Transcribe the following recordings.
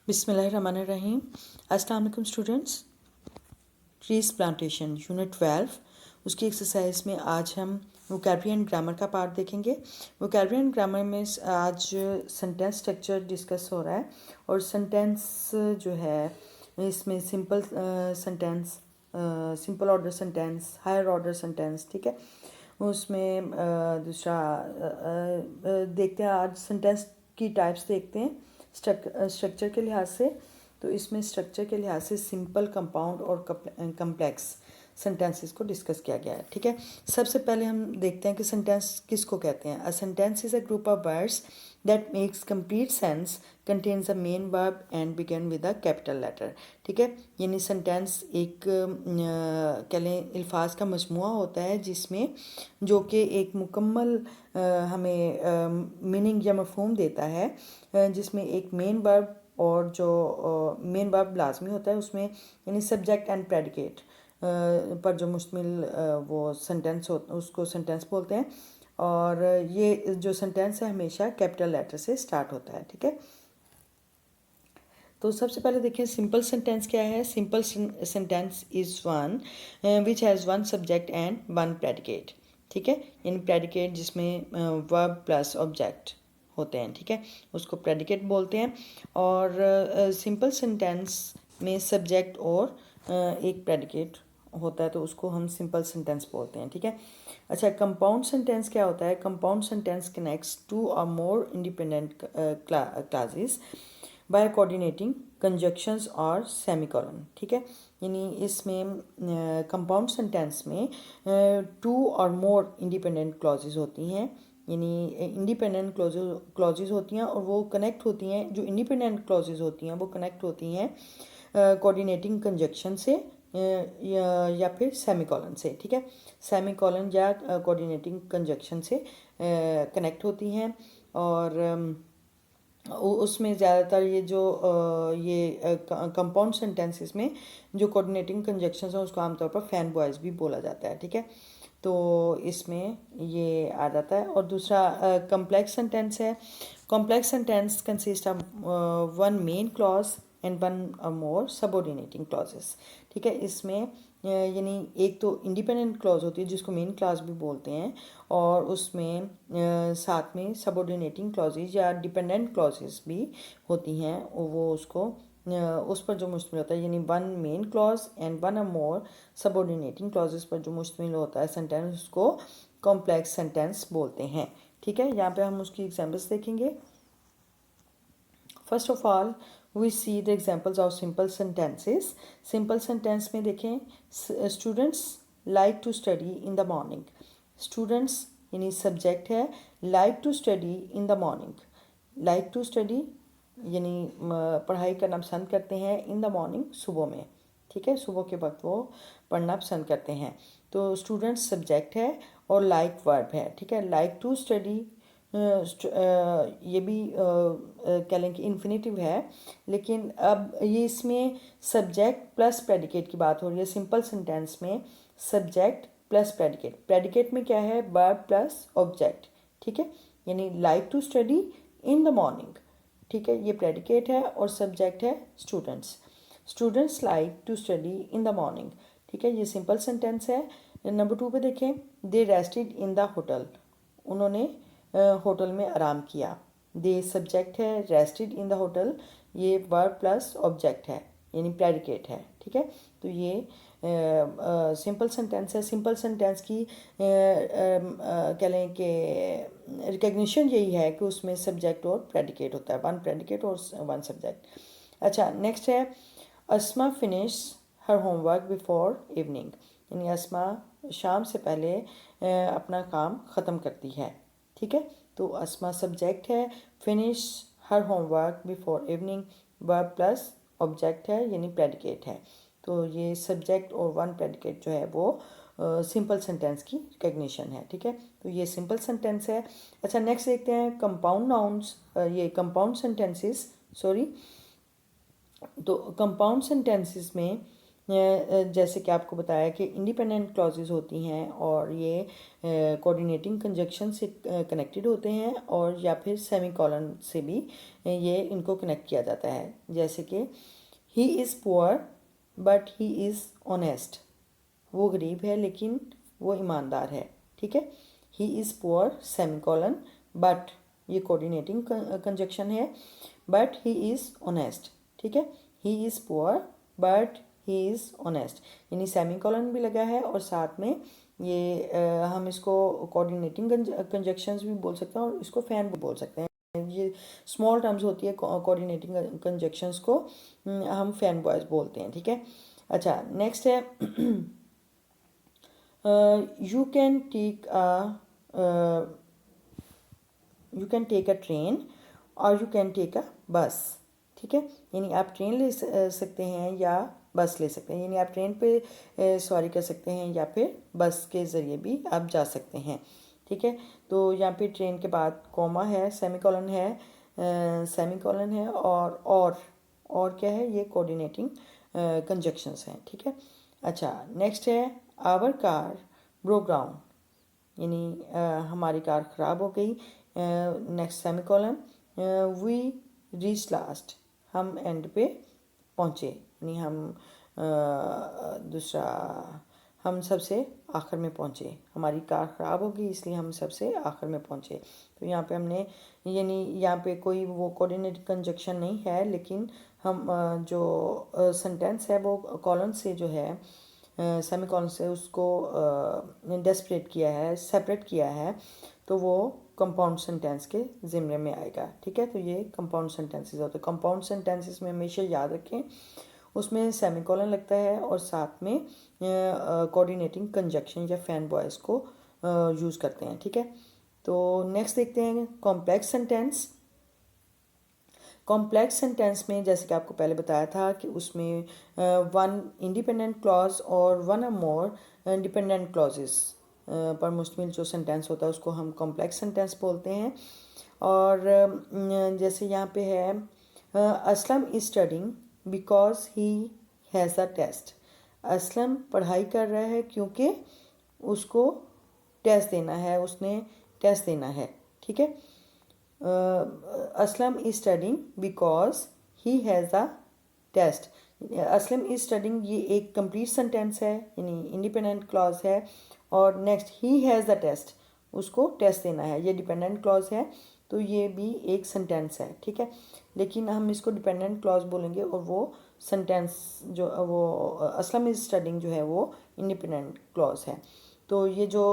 बिस्मिल्लाहिर्रहमानिर्रहीम। अस्सलाम वालेकुम स्टूडेंट्स। ट्रीज प्लांटेशन यूनिट 12 उसकी एक्सरसाइज में आज हम वोकैबुलरी एंड ग्रामर का पार्ट देखेंगे। वोकैबुलरी एंड ग्रामर में आज सेंटेंस स्ट्रक्चर डिस्कस हो रहा है और सेंटेंस जो है इसमें simple sentence, simple order sentence, higher order sentence, ठीक है। उसमें दूसरा देखते हैं आज सेंटेंस की टाइप्स देखते हैं स्ट्रक्चर के लिहाज से। तो इसमें स्ट्रक्चर के लिहाज से सिंपल, कंपाउंड और कम्प्लेक्स सेंटेंसेस को डिस्कस किया गया है, ठीक है। सबसे पहले हम देखते हैं कि सेंटेंस किसको कहते हैं। A sentence is a group of words that makes complete sense, contains a main verb and begin with a capital letter, ठीक है। यानी सेंटेंस एक कह लें अल्फाज का मजमुआ होता है जिसमें जो कि एक मुकम्मल हमें मीनिंग या मफहूम देता है, जिसमें एक मेन वर्ब और जो मेन वर्ब लाजमी होता है उसमें, यानी सब्जेक्ट एंड प्रेडिकेट पर जो मुश्तमिल वो सेंटेंस हो उसको सेंटेंस बोलते हैं। और ये जो सेंटेंस है हमेशा कैपिटल लेटर से स्टार्ट होता है, ठीक है। तो सबसे पहले देखिए सिंपल सेंटेंस क्या है। Simple sentence is one which has one subject and one predicate, ठीक है। यानी प्रेडिकेट जिसमें वर्ब प्लस ऑब्जेक्ट होते हैं, ठीक है, उसको प्रेडिकेट बोलते हैं। और सिंपल सेंटेंस में सब्जेक्ट और एक प्रेडिकेट होता है तो उसको हम सिंपल सेंटेंस बोलते हैं, ठीक है। अच्छा, कंपाउंड सेंटेंस क्या होता है। कंपाउंड सेंटेंस कनेक्ट्स टू और more independent classes bye coordinating conjunctions और सेमीकोलन, ठीक है। यानी इसमें कंपाउंड सेंटेंस में टू और मोर इंडिपेंडेंट क्लॉजेज होती हैं, यानी इंडिपेंडेंट क्लॉजेज होती हैं और वो कनेक्ट होती हैं। जो इंडिपेंडेंट क्लॉजेज होती हैं वो कनेक्ट होती हैं कोऑर्डिनेटिंग कंजक्शन से या फिर सेमीकोलन से, ठीक है। सेमीकोलन या कोऑर्डिनेटिंग कंजक्शन से कनेक्ट होती हैं। और उसमें ज़्यादातर ये जो ये कंपाउंड सेंटेंसेस में जो कोऑर्डिनेटिंग कंजक्शंस हैं उसको आमतौर पर फैन बॉयज़ भी बोला जाता है, ठीक है। तो इसमें ये आ जाता है। और दूसरा कम्प्लेक्स सेंटेंस है। Complex sentence consist of one main clause and one more subordinating clauses, ठीक है। इसमें यानी एक तो इंडिपेंडेंट क्लॉज होती है जिसको मेन क्लॉज भी बोलते हैं, और उसमें साथ में सबऑर्डिनेटिंग क्लॉजेज या डिपेंडेंट क्लॉजेस भी होती हैं। वो उसको उस पर जो मुश्तमिल होता है, यानी one main clause and one और मोर सबऑर्डिनेटिंग क्लॉजेस पर जो मुश्तमिल होता है सेंटेंस, उसको कॉम्प्लेक्स सेंटेंस बोलते हैं, ठीक है। यहाँ पे हम उसकी एग्जांपल्स देखेंगे। First of all we see the examples of simple sentences. Simple sentence में देखें, students like to study in the morning. Students यानी सब्जेक्ट है, like to study in the morning. Like to study यानी पढ़ाई करना पसंद करते हैं इन द मॉर्निंग, सुबह में, ठीक है। सुबह के वक्त वो पढ़ना पसंद करते हैं। तो स्टूडेंट्स सब्जेक्ट है और लाइक वर्ब है, ठीक है। लाइक टू स्टडी ये भी कह लें कि इन्फिनेटिव है, लेकिन अब ये इसमें सब्जेक्ट प्लस प्रेडिकेट की बात हो रही है। सिंपल सेंटेंस में सब्जेक्ट प्लस प्रेडिकेट, प्रेडिकेट में क्या है, वर्ब प्लस ऑब्जेक्ट, ठीक है। यानी like to study in the morning, ठीक है, ये प्रेडिकेट है और सब्जेक्ट है students. Students like to study in the morning, ठीक है, ये सिंपल सेंटेंस है। नंबर 2 पे देखें, दे रेस्टेड इन द होटल। उन्होंने होटल में आराम किया। दे सब्जेक्ट है, रेस्टेड इन द होटल ये वर्ब प्लस ऑब्जेक्ट है, यानी प्रेडिकेट है, ठीक है। तो ये सिंपल सेंटेंस है। सिंपल सेंटेंस की कह लें कि रिकग्निशन यही है कि उसमें सब्जेक्ट और प्रेडिकेट होता है, वन प्रेडिकेट और वन सब्जेक्ट। अच्छा, नेक्स्ट है, Asma finish her homework before evening. यानी अस्मा शाम से पहले अपना काम ख़त्म करती है, ठीक है। तो अस्मा सब्जेक्ट है, finish her homework before evening verb plus object है, यानी प्रेडिकेट है। तो ये सब्जेक्ट और वन प्रेडिकेट जो है वो सिंपल सेंटेंस की रिकग्निशन है, ठीक है। तो ये सिंपल सेंटेंस है। अच्छा, नेक्स्ट देखते हैं कंपाउंड नाउन्स, ये कंपाउंड सेंटेंसेस, सॉरी। तो कंपाउंड सेंटेंसेस में जैसे कि आपको बताया कि इंडिपेंडेंट क्लॉजेज होती हैं और ये कोऑर्डिनेटिंग कंजक्शन से कनेक्टेड होते हैं, और या फिर सेमीकोलन से भी ये इनको कनेक्ट किया जाता है। जैसे कि he is poor but he is honest, वो गरीब है लेकिन वो ईमानदार है। ठीक है, he is poor semicolon but, ये कोऑर्डिनेटिंग कंजक्शन है, बट ही इज़ ऑनेस्ट। ठीक है, he is poor but he is honest, यानी सेमीकोलन भी लगा है और साथ में ये हम इसको कोऑर्डिनेटिंग कंजक्शंस भी बोल सकते हैं और इसको फैन भी बोल सकते हैं। ये स्मॉल टर्म्स होती है कोऑर्डिनेटिंग कंजक्शंस को हम फैन बॉयज बोलते हैं। ठीक है, अच्छा नेक्स्ट है you can take a train or you can take a bus. ठीक है, यानी आप ट्रेन ले सकते हैं या बस ले सकते हैं, यानी आप ट्रेन पे सवारी कर सकते हैं या फिर बस के ज़रिए भी आप जा सकते हैं। ठीक है, तो यहाँ पे ट्रेन के बाद कॉमा है, सेमीकोलन है, सेमीकोलन है और क्या है, ये कोऑर्डिनेटिंग कंजक्शंस हैं। ठीक है, अच्छा नेक्स्ट है आवर कार ब्रोक डाउन, यानी हमारी कार ख़राब हो गई। Next semicolon, we reach last, हम एंड पे पहुँचे, यानी दूसरा हम सबसे आखिर में पहुँचे, हमारी कार ख़राब हो गई इसलिए हम सबसे आखिर में पहुँचे। तो यहाँ पे हमने, यानी यहाँ पे कोई वो कोऑर्डिनेट कंजक्शन नहीं है, लेकिन हम जो सेंटेंस है वो कॉलन से जो है सेमीकोलन से उसको डेस्परेट किया है, सेपरेट किया है, तो वो कंपाउंड सेंटेंस के ज़िम्मे में आएगा। ठीक है, तो ये कंपाउंड सेंटेंसेस होते हैं। कंपाउंड सेंटेंसेस में हमेशा याद रखें उसमें सेमीकोलन लगता है और साथ में कोऑर्डिनेटिंग कंजक्शन या फैन वॉइस को यूज़ करते हैं। ठीक है, तो नेक्स्ट देखते हैं कॉम्प्लेक्स सेंटेंस। कॉम्प्लेक्स सेंटेंस में जैसे कि आपको पहले बताया था कि उसमें वन इंडिपेंडेंट क्लॉज और वन और मोर डिपेंडेंट क्लॉजेस पर मुश्तमिल जो सेंटेंस होता है उसको हम कॉम्प्लेक्स सेंटेंस बोलते हैं। और जैसे यहाँ पे है Aslam is studying because he has a test, Aslam पढ़ाई कर रहा है क्योंकि उसको टेस्ट देना है, उसने टेस्ट देना है। ठीक है, Aslam is studying because he has a test. Aslam is studying ये एक कंप्लीट सेंटेंस है, यानी इंडिपेंडेंट क्लॉज है, और next he has the test, उसको टेस्ट देना है, ये डिपेंडेंट क्लॉज है, तो ये भी एक सेंटेंस है। ठीक है, लेकिन हम इसको डिपेंडेंट क्लॉज बोलेंगे और वो सेंटेंस जो वो असलम इज स्टडिंग जो है वो इंडिपेंडेंट क्लॉज है। तो ये जो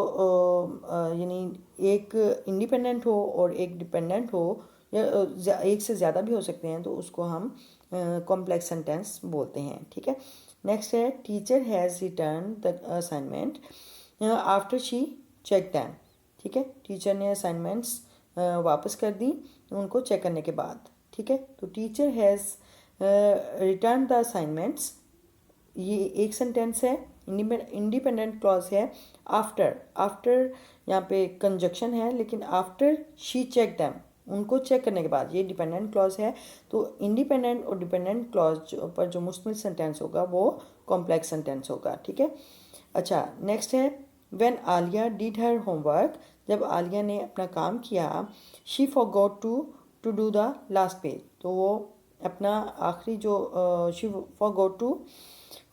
यानी एक इंडिपेंडेंट हो और एक डिपेंडेंट हो या एक से ज़्यादा भी हो सकते हैं, तो उसको हम कॉम्प्लेक्स सेंटेंस बोलते हैं। ठीक है, नेक्स्ट है teacher has return the assignment after she check them. ठीक है, टीचर ने असाइनमेंट्स वापस कर दी उनको चेक करने के बाद। ठीक है, तो teacher has return the assignments, ये एक सेंटेंस है, इंडिपेंडेंट क्लॉज है। आफ्टर यहाँ पे कंजक्शन है, लेकिन आफ्टर शी चेक दैम, उनको चेक करने के बाद, ये डिपेंडेंट क्लॉज है। तो इंडिपेंडेंट और डिपेंडेंट क्लॉज पर जो मुश्तमिल सेंटेंस होगा वो कॉम्प्लेक्स सेंटेंस होगा। ठीक है, अच्छा नेक्स्ट है when Alia did her homework, जब आलिया ने अपना काम किया, she forgot to do the last page, तो वो अपना आखिरी जो she forgot to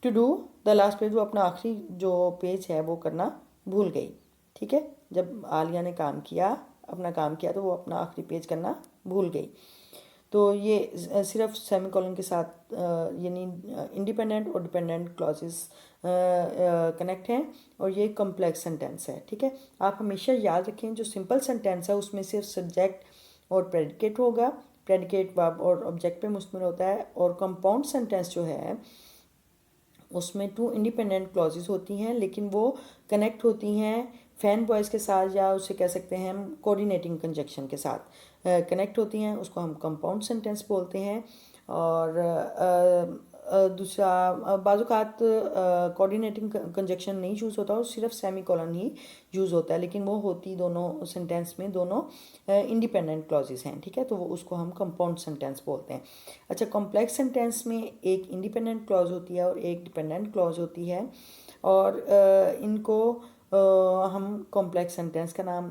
do the last page, वो अपना आखिरी जो पेज है वो करना भूल गई। ठीक है, जब आलिया ने काम किया, अपना काम किया, तो वो अपना आखिरी पेज करना भूल गई। तो ये सिर्फ सेमीकोलन के साथ यानी इंडिपेंडेंट और डिपेंडेंट क्लॉजेस कनेक्ट हैं और ये कॉम्प्लेक्स सेंटेंस है। ठीक है, आप हमेशा याद रखें जो सिंपल सेंटेंस है उसमें सिर्फ सब्जेक्ट और प्रेडिकेट होगा, प्रेडिकेट वर्ब और ऑब्जेक्ट पे मुश्तमिल होता है। और कंपाउंड सेंटेंस जो है उसमें टू इंडिपेंडेंट क्लॉजेस होती हैं, लेकिन वो कनेक्ट होती हैं फैन वॉइस के साथ, या उसे कह सकते हैं हम कोऑर्डिनेटिंग कंजक्शन के साथ कनेक्ट होती हैं, उसको हम कंपाउंड सेंटेंस बोलते हैं। और दूसरा बाज़ात कोऑर्डिनेटिंग कंजक्शन नहीं यूज़ होता और सिर्फ सेमी कॉलन ही यूज़ होता है, लेकिन वो होती दोनों सेंटेंस में दोनों इंडिपेंडेंट क्लॉजेस हैं, ठीक है, तो वो उसको हम कंपाउंड सेंटेंस बोलते हैं। अच्छा, कॉम्प्लेक्स सेंटेंस में एक इंडिपेंडेंट क्लॉज होती है और एक डिपेंडेंट क्लॉज होती है, और इनको हम कॉम्प्लेक्स सेंटेंस का नाम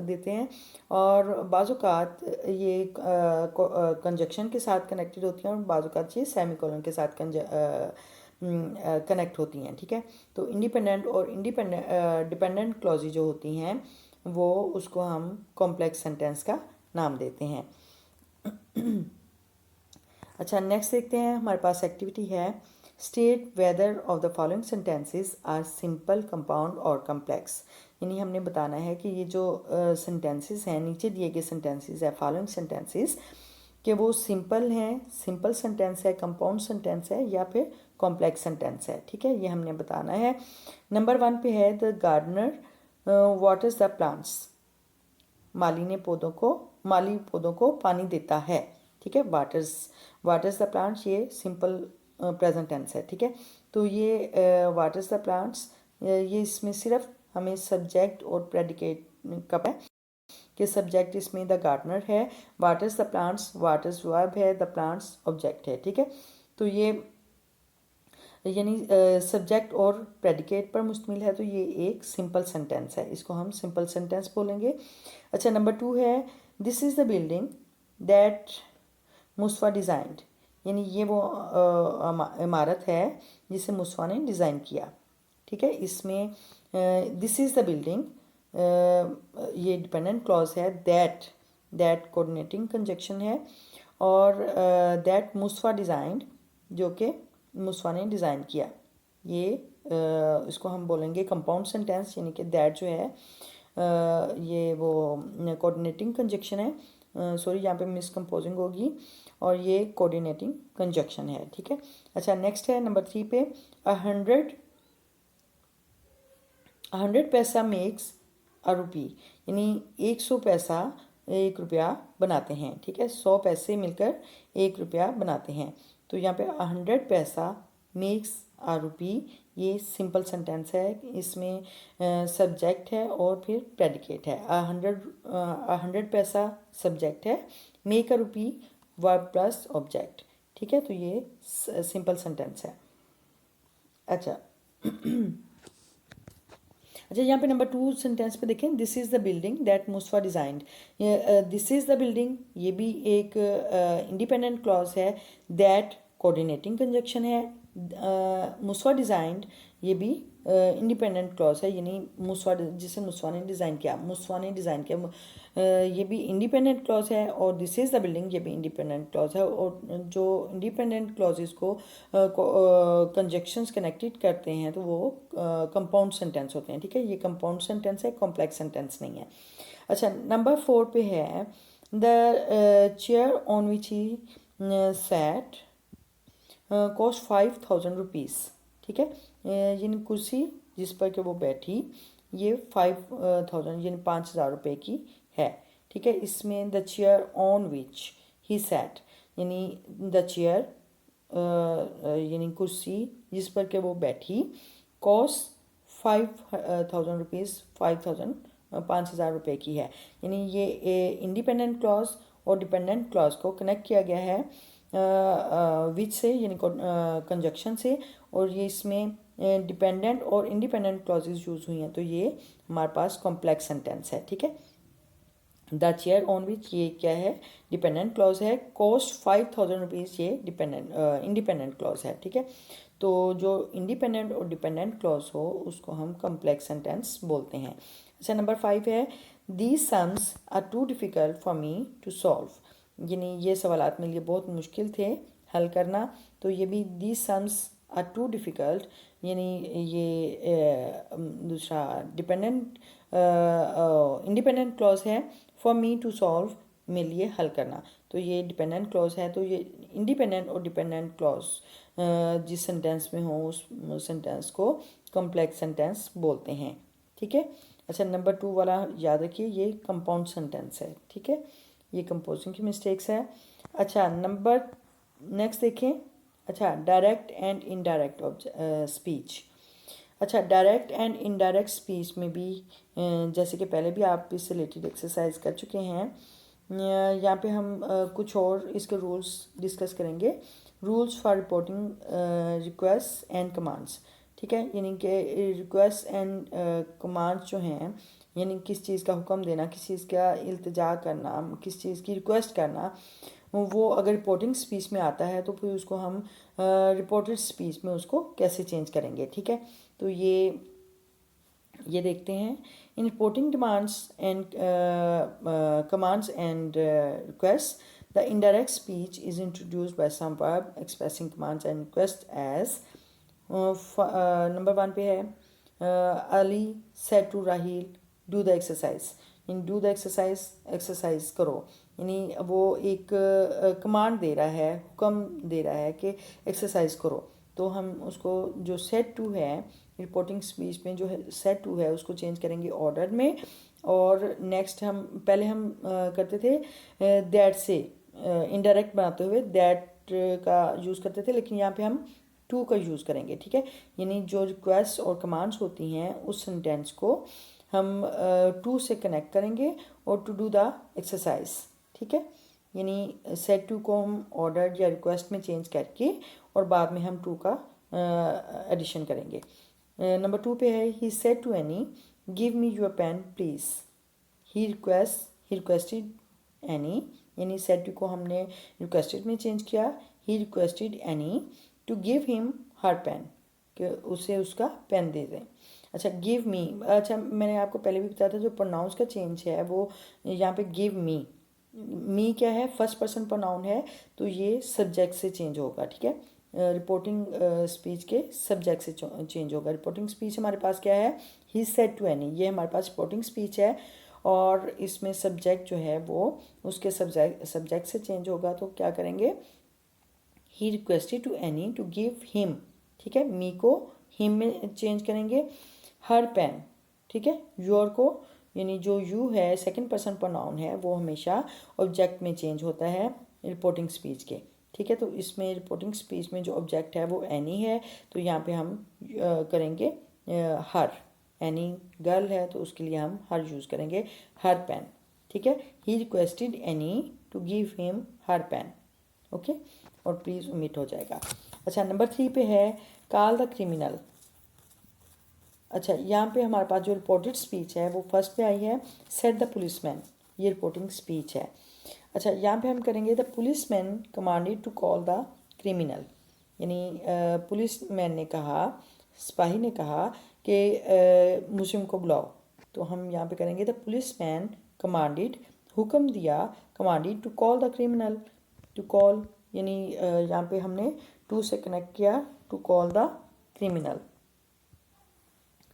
देते हैं, और बाज़ात ये कंजक्शन के साथ कनेक्टेड होती हैं और बाज़ात ये सेमीकोलन के साथ कनेक्ट होती हैं, ठीक है। तो इंडिपेंडेंट और डिपेंडेंट क्लॉजेज जो होती हैं वो उसको हम कॉम्प्लेक्स सेंटेंस का नाम देते हैं। अच्छा, नेक्स्ट देखते हैं, हमारे पास एक्टिविटी है state whether of the following sentences are simple, compound और कम्प्लेक्स। यानी हमने बताना है कि ये जो सेंटेंसेस हैं, नीचे दिए गए सेंटेंसेस है फॉलोइंग सेंटेंसेस, कि वो सिंपल हैं, सिंपल सेंटेंस है, कंपाउंड सेंटेंस है या फिर कॉम्प्लेक्स सेंटेंस है, ठीक है, ये हमने बताना है। नंबर 1 पे है the gardener waters the plants. माली पौधों को पानी देता है, ठीक है। वाटर्स द प्लांट्स ये सिंपल प्रेजेंट टेंस है, ठीक है। तो ये वाटर्स द प्लांट्स, ये इसमें सिर्फ हमें सब्जेक्ट और प्रेडिकेट का है कि सब्जेक्ट इसमें द गार्डनर है, waters the plants, waters verb है, द प्लांट्स ऑब्जेक्ट है, ठीक है। तो ये यानी सब्जेक्ट और प्रेडिकेट पर मुश्तमिल है, तो ये एक सिंपल सेंटेंस है, इसको हम सिंपल सेंटेंस बोलेंगे। अच्छा, नंबर 2 है this is the building that Mustafa designed. यानी ये वो इमारत है जिसे मुस्तफ़ा ने डिज़ाइन किया, ठीक है। इसमें दिस इज़ द बिल्डिंग, ये डिपेंडेंट क्लॉज है, दैट कोऑर्डिनेटिंग कंजक्शन है, और दैट मुस्तफ़ा डिज़ाइंड जो कि मुस्तफ़ा ने डिज़ाइन किया, ये इसको हम बोलेंगे कंपाउंड सेंटेंस, यानी कि दैट जो है ये वो कोऑर्डिनेटिंग कंजक्शन है, सॉरी यहाँ पे मिसकम्पोजिंग होगी, और ये कोऑर्डिनेटिंग कंजक्शन है, ठीक है। अच्छा, नेक्स्ट है नंबर 3 पे 100 पैसा मेक्स अ रुपी। यानी 100 पैसा 1 रुपया बनाते हैं, ठीक है। 100 पैसे मिलकर 1 रुपया बनाते हैं। तो यहाँ पे 100 पैसा मेक्स अ रुपी, ये सिंपल सेंटेंस है, इसमें सब्जेक्ट है और फिर प्रेडिकेट है। 100 पैसा सब्जेक्ट है, make a rupee verb plus object, ठीक है। तो ये सिंपल सेंटेंस है। अच्छा, यहाँ पे नंबर 2 सेंटेंस पे देखें, this is the building that Mustafa designed. This is the building, ये भी एक इंडिपेंडेंट क्लॉज है, दैट कोऑर्डिनेटिंग कंजक्शन है, मुस्तफ़ा डिज़ाइंड ये भी इंडिपेंडेंट क्लॉज है, यानी जिसे मुस्तफ़ा ने डिज़ाइन किया, ये भी इंडिपेंडेंट क्लॉज है, और दिस इज़ द बिल्डिंग ये भी इंडिपेंडेंट क्लॉज है। और जो इंडिपेंडेंट क्लॉजेस को कंजक्शंस कनेक्टेड करते हैं तो वो कंपाउंड सेंटेंस होते हैं, ठीक है। ये कंपाउंड सेंटेंस है, कॉम्प्लेक्स सेंटेंस नहीं है। अच्छा, नंबर 4 पे है the chair on which he sat cost 5000 rupees, ठीक है। यानी कुर्सी जिस पर कि वो बैठी ये 5000 यानी 5000 रुपये की है, ठीक है। इसमें the chair on which he sat, यानी द चेयर यानी कुर्सी जिस पर के वो बैठी, कॉस्ट 5000 रुपीज़, 5000 रुपये की है। यानी ये इंडिपेंडेंट क्लॉज और डिपेंडेंट क्लॉज को कनेक्ट किया गया है विच से, यानी कंजक्शन से, और ये इसमें डिपेंडेंट और इंडिपेंडेंट क्लॉजेज यूज़ हुई हैं, तो ये हमारे पास कॉम्प्लेक्स सेंटेंस है, ठीक है। द चेयर ऑन विच ये क्या है, डिपेंडेंट क्लॉज है, कॉस्ट 5000 रुपीज़ ये इंडिपेंडेंट क्लॉज है, ठीक है। तो जो इंडिपेंडेंट और डिपेंडेंट क्लॉज हो उसको हम कॉम्प्लेक्स सेंटेंस बोलते हैं। अच्छा, नंबर 5 है these sums are too difficult for me to solve. यानी ये सवालात मेरे लिए बहुत मुश्किल थे हल करना, तो ये भी these sums are too difficult, यानी ये दूसरा इंडिपेंडेंट क्लॉज है, फॉर मी टू सॉल्व मेरे लिए हल करना, तो ये डिपेंडेंट क्लॉज है। तो ये इंडिपेंडेंट और डिपेंडेंट क्लॉज जिस सेंटेंस में हो उस सेंटेंस को कॉम्प्लेक्स सेंटेंस बोलते हैं, ठीक है। अच्छा, नंबर 2 वाला याद रखिए, ये कंपाउंड सेंटेंस है, ठीक है, ये कंपोजिंग की मिस्टेक्स है। अच्छा, नेक्स्ट देखें, अच्छा, डायरेक्ट एंड इनडायरेक्ट स्पीच। अच्छा, डायरेक्ट एंड इनडायरेक्ट स्पीच में भी जैसे कि पहले भी आप इससे रिलेटेड एक्सरसाइज कर चुके हैं, यहाँ पे हम कुछ और इसके रूल्स डिस्कस करेंगे। Rules for reporting request and commands, ठीक है, यानी कि रिक्वेस्ट एंड कमांड्स जो हैं, यानी किस चीज़ का हुक्म देना, किस चीज़ का इल्तिजा करना, किस चीज़ की रिक्वेस्ट करना, वो अगर रिपोर्टिंग स्पीच में आता है तो फिर उसको हम रिपोर्टेड स्पीच में उसको कैसे चेंज करेंगे, ठीक है। तो ये देखते हैं। In reporting commands and requests, the indirect speech is introduced by some verb expressing commands and requests as number 1 पे है Ali said to Raheel do the exercise. In do the exercise करो, यानी वो एक कमांड दे रहा है, हुक्म दे रहा है कि एक्सरसाइज करो। तो हम उसको जो सेट टू है रिपोर्टिंग स्पीच में, जो है सेट टू है, उसको चेंज करेंगे ऑर्डर में। और नेक्स्ट हम पहले हम करते थे दैट से इनडायरेक्ट बनाते हुए दैट का यूज़ करते थे, लेकिन यहाँ पे हम टू का यूज़ करेंगे, ठीक है। यानी जो रिक्वेस्ट और कमांड्स होती हैं उस सेंटेंस को हम टू से कनेक्ट करेंगे और टू डू द एक्सरसाइज, ठीक है। यानी सेट टू को हम ऑर्डर या रिक्वेस्ट में चेंज करके और बाद में हम टू का एडिशन करेंगे। नंबर 2 पे है he said to Annie give me your pen please. He requested Annie, यानी सेड टू को हमने रिक्वेस्टेड में चेंज किया। He requested Annie to give him her pen, कि उसे उसका पेन दे दें। अच्छा, गिव मी, अच्छा मैंने आपको पहले भी बताया था जो प्रोनाउंस का चेंज है वो यहाँ पे गिव मी क्या है, फर्स्ट पर्सन प्रोनाउन है, तो ये सब्जेक्ट से चेंज होगा, ठीक है। रिपोर्टिंग स्पीच के सब्जेक्ट से चेंज होगा। रिपोर्टिंग स्पीच हमारे पास क्या है, ही सेड टू एनी, ये हमारे पास रिपोर्टिंग स्पीच है और इसमें सब्जेक्ट जो है वो उसके सब्जेक्ट से चेंज होगा। तो क्या करेंगे, he requested to Annie to give him, ठीक है, मी को हिम में चेंज करेंगे। हर पेन, ठीक है, योर को, यानी जो यू है सेकंड पर्सन प्रोनाउन है वो हमेशा ऑब्जेक्ट में चेंज होता है रिपोर्टिंग स्पीच के, ठीक है। तो इसमें रिपोर्टिंग स्पीच में जो ऑब्जेक्ट है वो एनी है, तो यहाँ पे हम करेंगे हर। एनी गर्ल है तो उसके लिए हम हर यूज़ करेंगे, हर पेन, ठीक है। He requested Annie to give him her pen, okay, और प्लीज़ ओमिट हो जाएगा। अच्छा, नंबर 3 पे है कॉल द क्रिमिनल। अच्छा, यहाँ पे हमारे पास जो रिपोर्टेड स्पीच है वो फर्स्ट पे आई है, सेड द पुलिसमैन, ये रिपोर्टिंग स्पीच है। अच्छा, यहाँ पे हम करेंगे the policeman commanded to call the criminal, यानी पुलिसमैन ने कहा, सिपाही ने कहा कि मुजरिम को बुलाओ। तो हम यहाँ पे करेंगे द पुलिसमैन कमांडेड, हुक्म दिया, commanded to call the criminal, to call, यानी यहाँ पे हमने टू से कनेक्ट किया, टू कॉल द क्रिमिनल,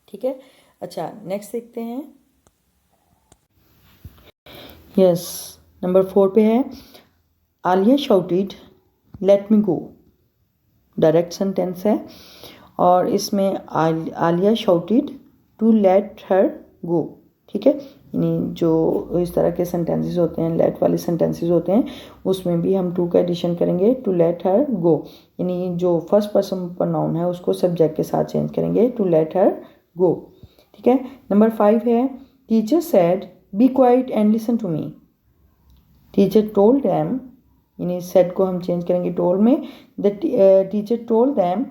ठीक है। अच्छा, नेक्स्ट देखते हैं। यस, नंबर 4 पे है Alia shouted let me go, direct sentence है और इसमें Alia shouted to let her go, ठीक है। यानी जो इस तरह के सेंटेंसेस होते हैं, लेट वाले सेंटेंसेस होते हैं, उसमें भी हम टू का एडिशन करेंगे, टू लेट हर गो, यानी जो फर्स्ट पर्सन प्रोनाउन है उसको सब्जेक्ट के साथ चेंज करेंगे, टू लेट हर गो, ठीक है। नंबर 5 है teacher said be quiet and listen to me. Teacher told them, यानी सेड को हम चेंज करेंगे टोल्ड में, the teacher told them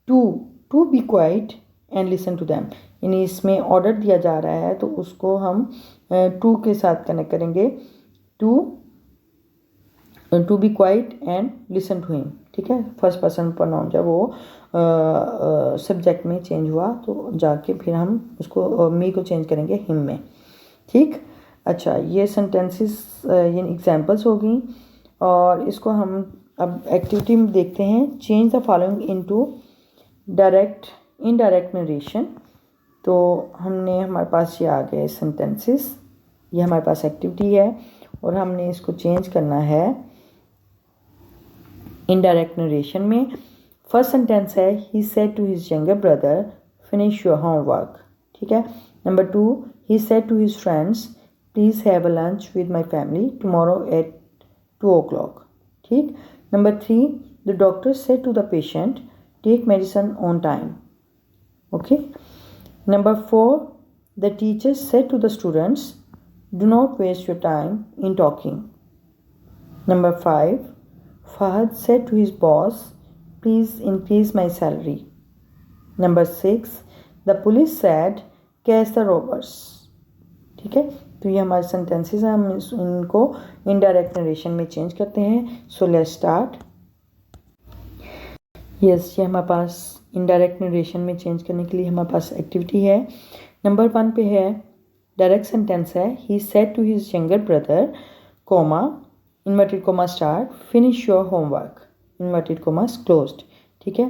to be quiet and listen to them, यानी इसमें ऑर्डर दिया जा रहा है तो उसको हम टू के साथ कनेक्ट करेंगे, to be quiet and listen to him, ठीक है। फर्स्ट पर्सन प्रोनाउन जब वो सब्जेक्ट में चेंज हुआ तो जाके फिर हम उसको मी को चेंज करेंगे हिम में, ठीक। अच्छा, ये सेंटेंसेस ये एग्जांपल्स हो गई और इसको हम अब एक्टिविटी में देखते हैं। Change the following into direct indirect narration. तो हमारे पास ये आ गए सेंटेंसेस, ये हमारे पास एक्टिविटी है और हमने इसको चेंज करना है इनडायरेक्ट नरेशन में। फर्स्ट सेंटेंस है he said to his younger brother finish your homework, ठीक है। Number 2 he said to his friends please have a lunch with my family tomorrow at 2 o'clock, ठीक। Number 3 the doctor said to the patient, take medicine on time. Okay. Number 4, the teacher said to the students, do not waste your time in talking. Number 5, Fahad said to his boss, please increase my salary. Number 6, the police said, catch the robbers. ठीक है, तो ये हमारे sentences हैं. हम इनको indirect narration में change करते हैं. So let's start. यस, ये हमारे पास इनडायरेक्ट नरेशन में चेंज करने के लिए हमारे पास एक्टिविटी है. नंबर 1 पे है, डायरेक्ट सेंटेंस है. He said to his younger brother, comma, inverted comma start, finish your homework, inverted commas closed. ठीक है,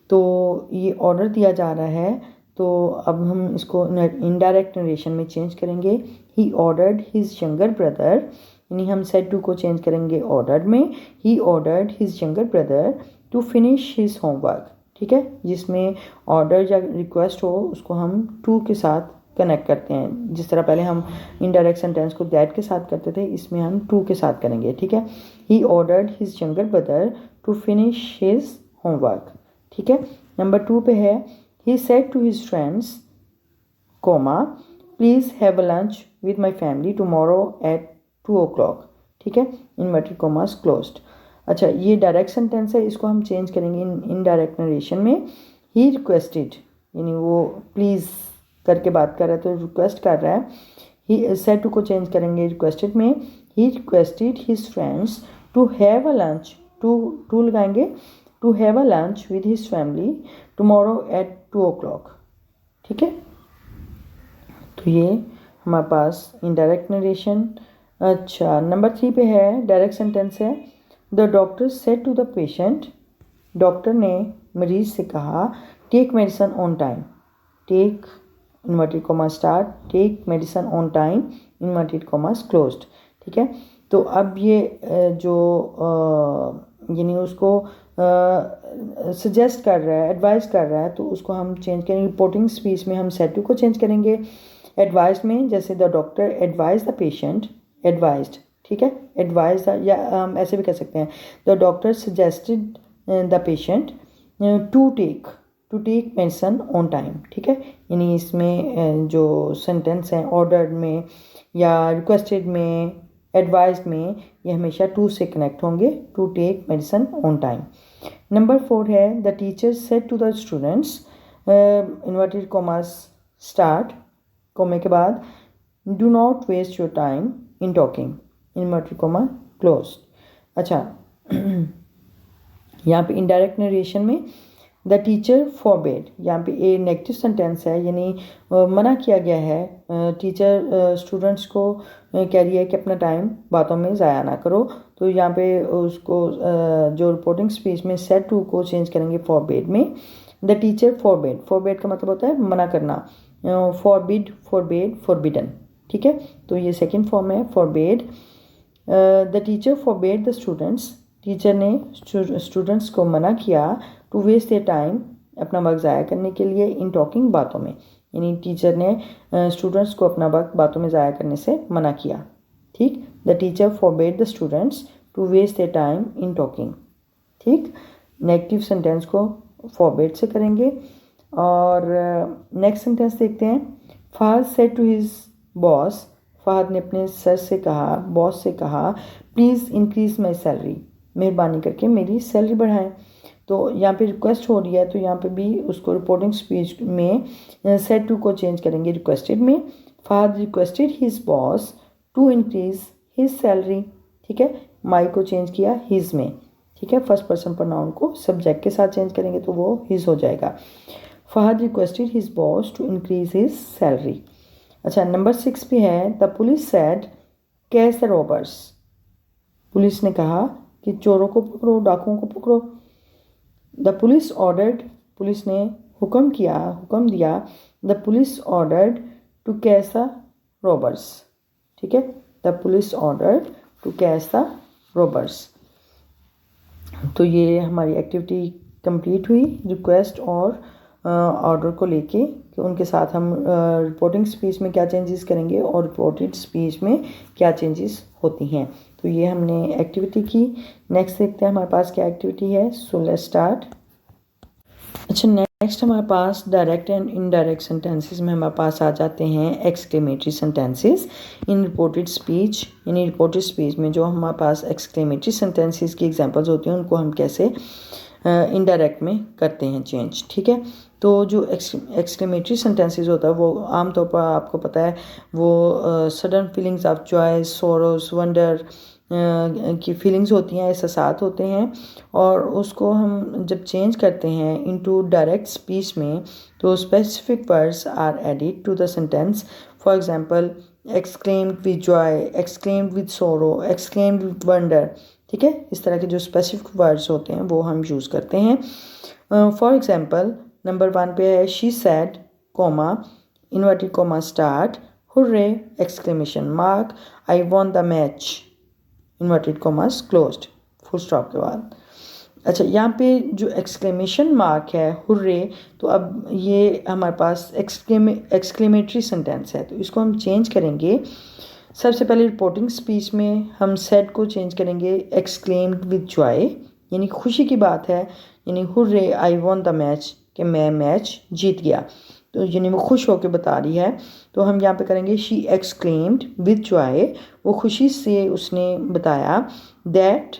तो ये ऑर्डर दिया जा रहा है. तो अब हम इसको इनडायरेक्ट नरेशन में चेंज करेंगे. He ordered his younger brother, यानी हम सेड टू को चेंज करेंगे ऑर्डर्ड में. He ordered his younger brother to finish his homework. ठीक है, जिसमें ऑर्डर या रिक्वेस्ट हो उसको हम टू के साथ कनेक्ट करते हैं. जिस तरह पहले हम इनडायरेक्ट सेंटेंस को दैट के साथ करते थे, इसमें हम टू के साथ करेंगे. ठीक है, he ordered his younger brother to finish his homework. ठीक है, नंबर 2 पे है, he said to his friends, comma, please have a lunch with my family tomorrow at 2 o'clock. ठीक है, इन्वर्टेड कोमास क्लोज्ड. अच्छा, ये डायरेक्ट सेंटेंस है, इसको हम चेंज करेंगे इनडायरेक्ट नरेशन में. ही रिक्वेस्टेड, यानी वो प्लीज़ करके बात कर रहा है तो रिक्वेस्ट कर रहा है. ही सेड टू को चेंज करेंगे रिक्वेस्टेड में. He requested his friends to have a lunch, to लगाएंगे, to have a lunch with his family tomorrow at 2 o'clock. ठीक है, तो ये हमारे पास इनडायरेक्ट नरेशन. अच्छा, नंबर 3 पे है, डायरेक्ट सेंटेंस है. The doctor said to the patient, doctor ने मरीज से कहा, take medicine on time, take inverted comma start, take medicine on time, inverted commas closed. ठीक है, तो अब ये जो यानी उसको सजेस्ट कर रहा है, एडवाइस कर रहा है, तो उसको हम चेंज करेंगे. रिपोर्टिंग स्पीच में हम सेड टू को चेंज करेंगे. एडवाइज में जैसे the doctor advise the patient, advised. ठीक है, एडवाइज, या हम ऐसे भी कह सकते हैं, the doctor suggested the patient to take medicine on time. ठीक है, यानी इसमें जो सेंटेंस हैं ऑर्डर्ड में या रिक्वेस्टेड में, एडवाइज्ड में, ये हमेशा टू से कनेक्ट होंगे, to take medicine on time. Number 4 है, the teacher said to the students, inverted commas start, कोमे के बाद, do not waste your time in talking, inverted comma close. अच्छा, यहाँ पे इनडायरेक्ट नरेशन में द टीचर फॉरबेड, यहाँ पे ए नेगेटिव सेंटेंस है, यानी मना किया गया है. टीचर स्टूडेंट्स को कह रही है कि अपना टाइम बातों में ज़ाया ना करो. तो यहाँ पे उसको जो रिपोर्टिंग स्पीच में सेड टू को चेंज करेंगे फॉरबेड में. द टीचर फॉरबेड, फॉरबेड का मतलब होता है मना करना. Forbid, forbade, forbidden. ठीक है, तो ये सेकेंड फॉर्म है forbade. The teacher forbade the students, teacher ने स्टूडेंट्स को मना किया टू वेस्ट देयर टाइम, अपना वक्त ज़ाया करने के लिए, इन टॉकिंग, बातों में. यानी टीचर ने स्टूडेंट्स को अपना वक्त बातों में ज़ाया करने से मना किया. ठीक, the teacher forbade the students to waste their time in talking. ठीक, नेगेटिव सेंटेंस को फॉरबेड से करेंगे. और नेक्स्ट सेंटेंस देखते हैं. Fahad said to his boss, Fahad ने अपने सर से कहा, बॉस से कहा, प्लीज़ इंक्रीज़ माई सैलरी, मेहरबानी करके मेरी सैलरी बढ़ाएं. तो यहाँ पे रिक्वेस्ट हो रही है, तो यहाँ पे भी उसको रिपोर्टिंग स्पीच में सेड टू को चेंज करेंगे रिक्वेस्टेड में. Fahad requested his boss to increase his salary. ठीक है, माई को चेंज किया हिज में. ठीक है, फर्स्ट पर्सन प्रोनाउन को सब्जेक्ट के साथ चेंज करेंगे तो वो हिज हो जाएगा. Fahad requested his boss to increase his salary. अच्छा, नंबर 6 पे है, the police said catch the robbers, police ने कहा कि चोरों को पकड़ो, डाकुओं को पकड़ो. द पुलिस ऑर्डर्ड, पुलिस ने हुक्म दिया, the police ordered to catch the robbers. ठीक है, the police ordered to catch the robbers. तो ये हमारी एक्टिविटी कंप्लीट हुई रिक्वेस्ट और ऑर्डर को लेके, कि उनके साथ हम रिपोर्टिंग स्पीच में क्या चेंजेस करेंगे और रिपोर्टेड स्पीच में क्या चेंजेस होती हैं. तो तो ये हमने एक्टिविटी की। नेक्स्ट देखते हैं हमारे पास क्या एक्टिविटी है। So let's start. अच्छा, नेक्स्ट हमारे पास डायरेक्ट एंड इनडायरेक्ट सेंटेंसेस में हमारे पास आ जाते हैं एक्सक्लेमेटरी सेंटेंसेस इन रिपोर्टेड स्पीच। यानी रिपोर्टेड स्पीच में जो हमारे पास एक्सक्लेमेटरी सेंटेंसेस की एग्जांपल्स होती हैं उनको हम कैसे इनडायरेक्ट में करते हैं चेंज। ठीक है, तो जो एक्सक्लेमेटरी सेंटेंसेस होता है वो आमतौर पर आपको पता है वो sudden feelings of Joy, Soros, wonder की फीलिंग्स होती हैं, एहसासात होते हैं, और उसको हम जब चेंज करते हैं इनटू डायरेक्ट स्पीच में तो specific words are added to the sentence. For example exclaimed with joy, exclaimed with sorrow, exclaimed with wonder. ठीक है, इस तरह के जो स्पेसिफिक वर्ड्स होते हैं वो हम यूज़ करते हैं। फॉर एग्जांपल नंबर 1 पे है she said coma inverted comma start hurray exclamation mark I won the match inverted commas closed full stop के बाद। अच्छा, यहाँ पे जो एक्सक्लेमेशन मार्क है हुर्रे, तो अब ये हमारे पास एक्सक्लेमेटरी सेंटेंस है, तो इसको हम चेंज करेंगे। सबसे पहले रिपोर्टिंग स्पीच में हम सेड को चेंज करेंगे एक्सक्लेम्ड विद जॉय, यानी खुशी की बात है, यानी hurray I won the match, कि मैं मैच जीत गया, तो यानी वो खुश होकर बता रही है। तो हम यहाँ पे करेंगे शी एक्सक्लेम्ड विद जॉय, वो खुशी से उसने बताया। दैट,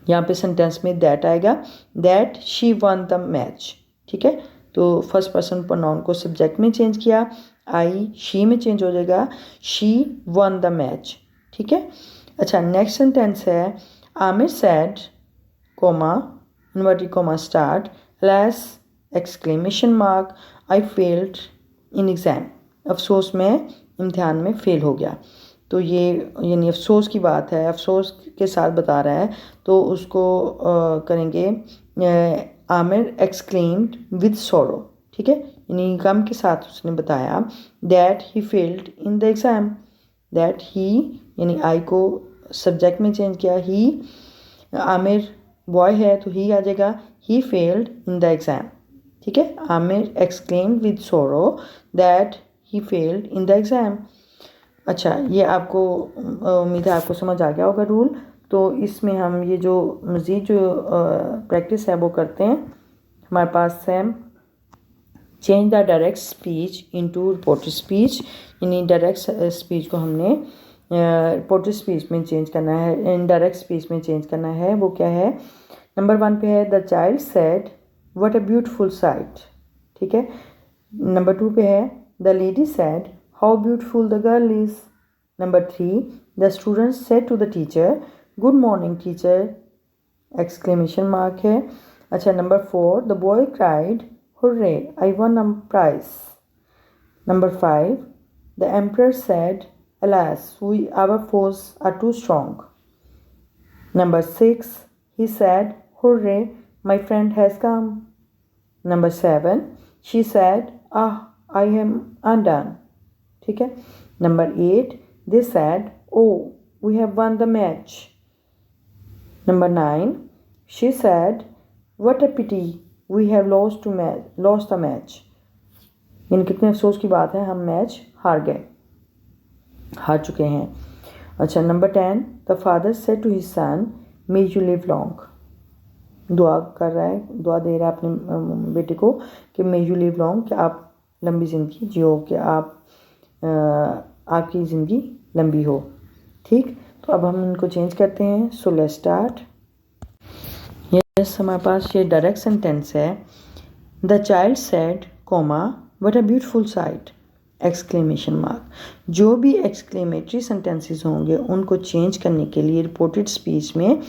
यहाँ पे सेंटेंस में दैट आएगा, that she one the match. ठीक है, तो फर्स्ट पर्सन प्रोनाउन को सब्जेक्ट में चेंज किया, आई शी में चेंज हो जाएगा, शी वन द मैच। ठीक है। अच्छा, नेक्स्ट सेंटेंस है Aamir sad coma inverted comma start less exclamation mark I failed in exam, अफसोस मैं इम्तिहान में फ़ेल हो गया। तो ये यानी अफसोस की बात है, अफसोस के साथ बता रहा है, तो उसको करेंगे आमिर एक्सक्लेम्ड विद सोरो। ठीक है, यानी गम के साथ उसने बताया that he failed in the exam. That he यानी आई को सब्जेक्ट में चेंज किया, ही आमिर बॉय है तो ही आ जाएगा, he failed in the exam. ठीक है, आमिर एक्सक्लेम्ड विद सोरो that he failed in the exam. अच्छा, ये आपको उम्मीद है आपको समझ आ गया होगा रूल। तो इसमें हम ये जो मज़ीद जो प्रैक्टिस है वो करते हैं। हमारे पास है change the direct speech into reported speech, यानी डायरेक्ट स्पीच को हमने रिपोर्टेड स्पीच में चेंज करना है, इनडायरेक्ट स्पीच में चेंज करना है। वो क्या है, नंबर 1 पे है the child said what a beautiful sight. ठीक है, नंबर 2 पे है the lady said how beautiful the girl is. Number 3 the student said to the teacher good morning teacher, exclamation mark है। अच्छा, number 4 the boy cried hurray I won a prize. Number 5 the emperor said alas our foes are too strong. Number 6 he said hooray my friend has come. Number 7 she said I am undone. ठीक है। Number 8 they said oh we have won the match. Number 9 she said what a pity we have lost the match. यानी कितने अफसोस की बात है, हम match हार चुके हैं। अच्छा, number 10 the father said to his son may you live long. दुआ कर रहा है, दुआ दे रहा है अपने बेटे को कि मे यू लिव लॉन्ग, कि आप लंबी ज़िंदगी जियो, कि आपकी ज़िंदगी लंबी हो। ठीक, तो अब हम इनको चेंज करते हैं। So let's start. यस, हमारे पास ये डायरेक्ट सेंटेंस है the child said comma what a beautiful sight exclamation mark. जो भी एक्सक्लेमेटरी सेंटेंसेस होंगे उनको चेंज करने के लिए रिपोर्टेड स्पीच में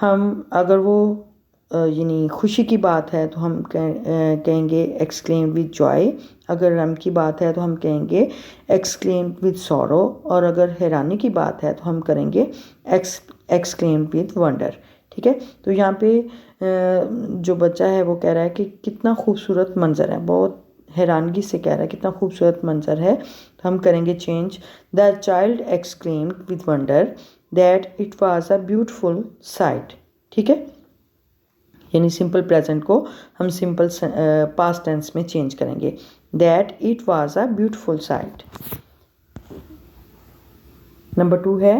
हम अगर वो यानी खुशी की बात है तो हम कहेंगे एक्सक्लेम विद जॉय, अगर गम की बात है तो हम कहेंगे एक्सक्लेम विद सॉरो, और अगर हैरानी की बात है तो हम करेंगे एक्सक्लेम विद वंडर। ठीक है, तो यहाँ पे जो बच्चा है वो कह रहा है कि कितना खूबसूरत मंजर है, बहुत हैरानगी से कह रहा है कितना खूबसूरत मंजर है, तो हम करेंगे change the child exclaimed with wonder that it was a beautiful sight. ठीक है, यानी सिंपल प्रेजेंट को हम सिंपल पास्ट टेंस में चेंज करेंगे, that it was a beautiful site. Number 2 है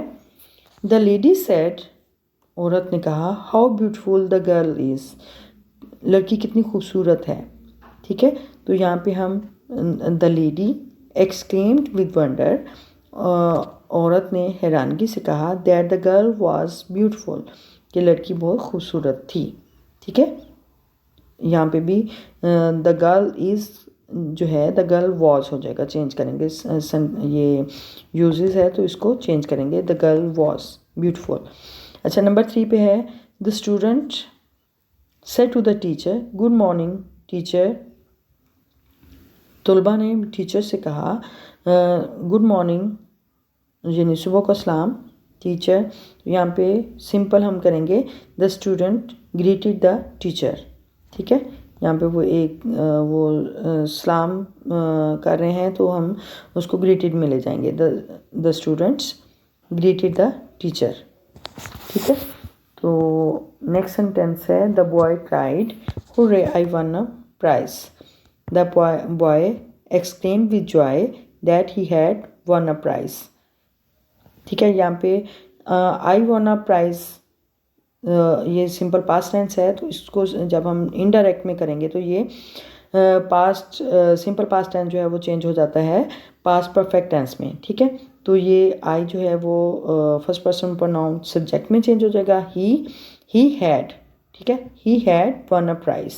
द लेडी सेड, औरत ने कहा, how beautiful the girl is, लड़की कितनी खूबसूरत है। ठीक है, तो यहाँ पे हम the lady exclaimed with wonder, औरत ने हैरानगी से कहा, that the girl was beautiful, कि लड़की बहुत खूबसूरत थी। ठीक है, यहाँ पे भी द गर्ल इज़ जो है द गर्ल वॉज हो जाएगा, चेंज करेंगे, ये यूजेस है तो इसको चेंज करेंगे, द गर्ल वॉज ब्यूटीफुल। अच्छा, नंबर 3 पे है, the student said to the teacher, good morning teacher, तलबा ने टीचर से कहा गुड मॉर्निंग, यानी सुबह को सलाम टीचर। यहाँ पे सिंपल हम करेंगे, the student greeted the teacher. ठीक है, यहाँ पे वो एक सलाम कर रहे हैं तो हम उसको ग्रीटेड में ले जाएंगे, the students greeted the teacher. ठीक है, तो नेक्स्ट सेंटेंस है, the boy cried, hurray I won a prize, the boy exclaimed with joy that he had won a prize. ठीक है, यहाँ पे आई वन अ प्राइज, ये सिंपल पास्ट टेंस है, तो इसको जब हम इनडायरेक्ट में करेंगे तो ये पास्ट सिंपल पास्ट टेंस जो है वो चेंज हो जाता है पास्ट परफेक्ट टेंस में। ठीक है, तो ये आई जो है वो फर्स्ट पर्सन प्रोनाउन सब्जेक्ट में चेंज हो जाएगा, ही हैड। ठीक है, he had won a prize.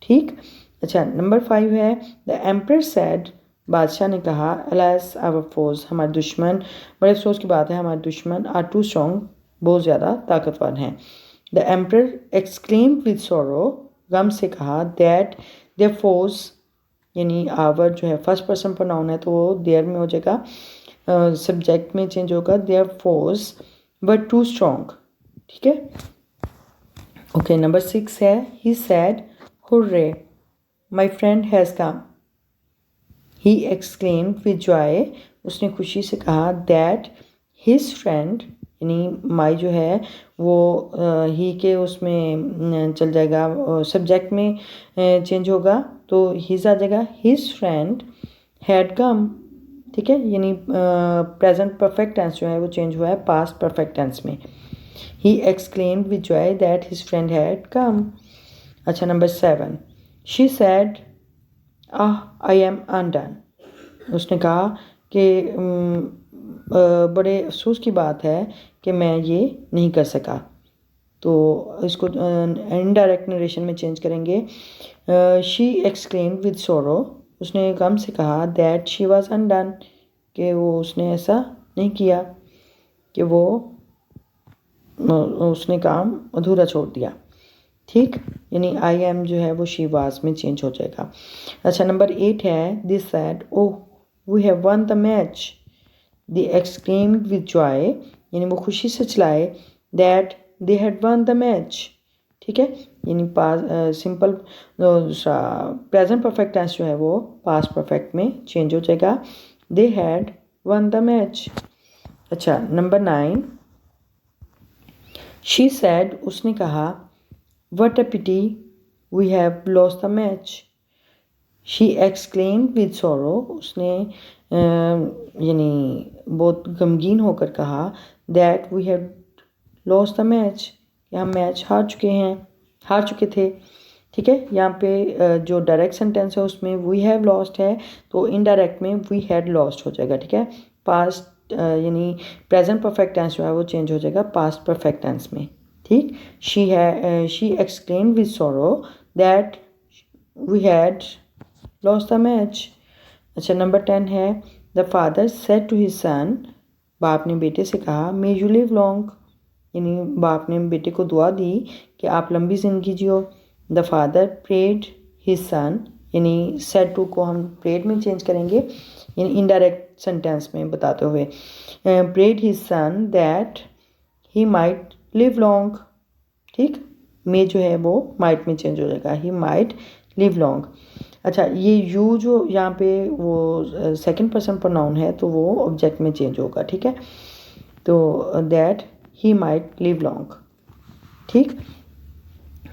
ठीक, अच्छा, नंबर 5 है, द एम्परर सेड, बादशाह ने कहा, अलास आवर फोर्स, हमारे दुश्मन, बड़े अफसोस की बात है, हमारे दुश्मन आर टू स्ट्रॉन्ग, बहुत ज़्यादा ताकतवर हैं। The emperor exclaimed with sorrow, गम से कहा, दैट देयर फोर्स, यानी आवर जो है फर्स्ट पर्सन प्रोनाउन है तो वो देयर में हो जाएगा, सब्जेक्ट में चेंज होगा, their force but too strong. ठीक है, ओके, नंबर 6 है, he said, hurray my friend has come, he exclaimed with joy, उसने खुशी से कहा, दैट हिज फ्रेंड, यानी माई जो है वो ही के उसमें चल जाएगा, सब्जेक्ट में चेंज होगा तो हिज आ जाएगा, हिज फ्रेंड हैड कम। ठीक है, यानी प्रेजेंट परफेक्ट टेंस जो है वो चेंज हुआ है पास्ट परफेक्ट टेंस में, he exclaimed with joy that his friend had come. अच्छा, number 7, she said, I am undone, उसने कहा कि बड़े अफसोस की बात है कि मैं ये नहीं कर सका, तो इसको इनडायरेक्ट नरेशन में चेंज करेंगे, शी एक्सक्लेम्ड विद सॉरो, उसने गम से कहा, दैट शी वाज अनडन, कि वो उसने ऐसा नहीं किया, कि वो उसने काम अधूरा छोड़ दिया। ठीक, यानी आई एम जो है वो शी वाज में चेंज हो जाएगा। अच्छा, नंबर 8 है, this said, oh we have won the match, they exclaimed with joy, यानी वो खुशी से चिल्लाए, that they had won the match. ठीक है, यानी सिंपल प्रेजेंट परफेक्ट टेंस जो है वो पास्ट परफेक्ट में चेंज हो जाएगा, they had won the match. अच्छा, नंबर 9, शी सैड, उसने कहा, what a pity we have lost the match, she exclaimed with sorrow, उसने यानी बहुत गमगीन होकर कहा, that we have lost the match, कि हम मैच हार चुके थे। ठीक है, यहाँ पे जो डायरेक्ट सेंटेंस है उसमें वी हैव लॉस्ट है, तो इनडायरेक्ट में वी हैड लॉस्ट हो जाएगा। ठीक है, पास्ट यानी प्रेजेंट परफेक्ट टेंस जो है वो चेंज हो जाएगा पास्ट परफेक्ट टेंस में। ठीक, she exclaimed with sorrow that we had lost the match. अच्छा, नंबर 10 है, the father said to his son, बाप ने बेटे से कहा, मे यू लिव लॉन्ग, यानी बाप ने बेटे को दुआ दी कि आप लंबी ज़िंदगी जियो। The father prayed his son, यानी सेड टू को हम प्रेड में चेंज करेंगे, यानी इनडायरेक्ट सेंटेंस में बताते हुए, prayed his son that he might live long. ठीक, मे जो है वो माइट में चेंज हो जाएगा, ही माइट लिव लॉन्ग। अच्छा, ये यू जो यहाँ पे वो सेकंड पर्सन प्रोनाउन है तो वो ऑब्जेक्ट में चेंज होगा। ठीक है, तो that he might live long. ठीक,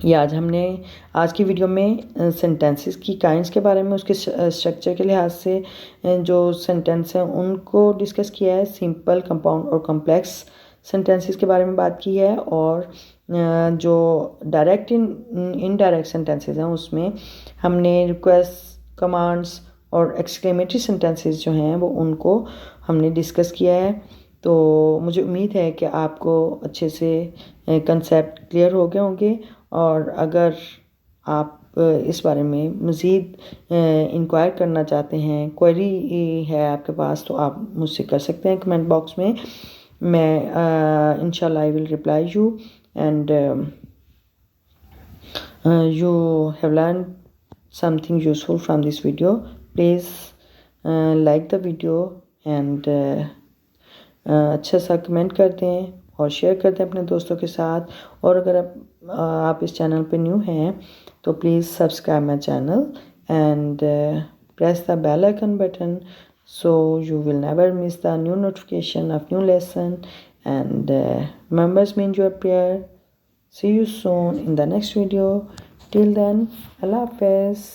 ये आज की वीडियो में सेंटेंसेस की काइंड्स के बारे में, उसके स्ट्रक्चर के लिहाज से जो सेंटेंस हैं उनको डिस्कस किया है, सिंपल, कंपाउंड और कॉम्प्लेक्स सेंटेंसेस के बारे में बात की है, और जो डायरेक्ट इनडायरेक्ट सेंटेंसेस हैं उसमें हमने रिक्वेस्ट, कमांड्स और एक्सक्लेमेटरी सेंटेंसेस जो हैं वो उनको हमने डिस्कस किया है। तो मुझे उम्मीद है कि आपको अच्छे से कंसेप्ट क्लियर हो गए होंगे, और अगर आप इस बारे में मज़ीद इंक्वायर करना चाहते हैं, क्वेरी है आपके पास, तो आप मुझसे कर सकते हैं कमेंट बॉक्स में। मैं इंशाल्लाह I will reply you, and you have learned something useful from this video. Please like the video and अच्छा सा कमेंट कर दें और शेयर कर दें अपने दोस्तों के साथ। और अगर आप इस चैनल पे न्यू हैं तो please subscribe my channel and press the bell icon button, so you will never miss the new notification of new lesson. And remembers me in your prayer. See you soon in the next video. Till then, Allah Hafiz.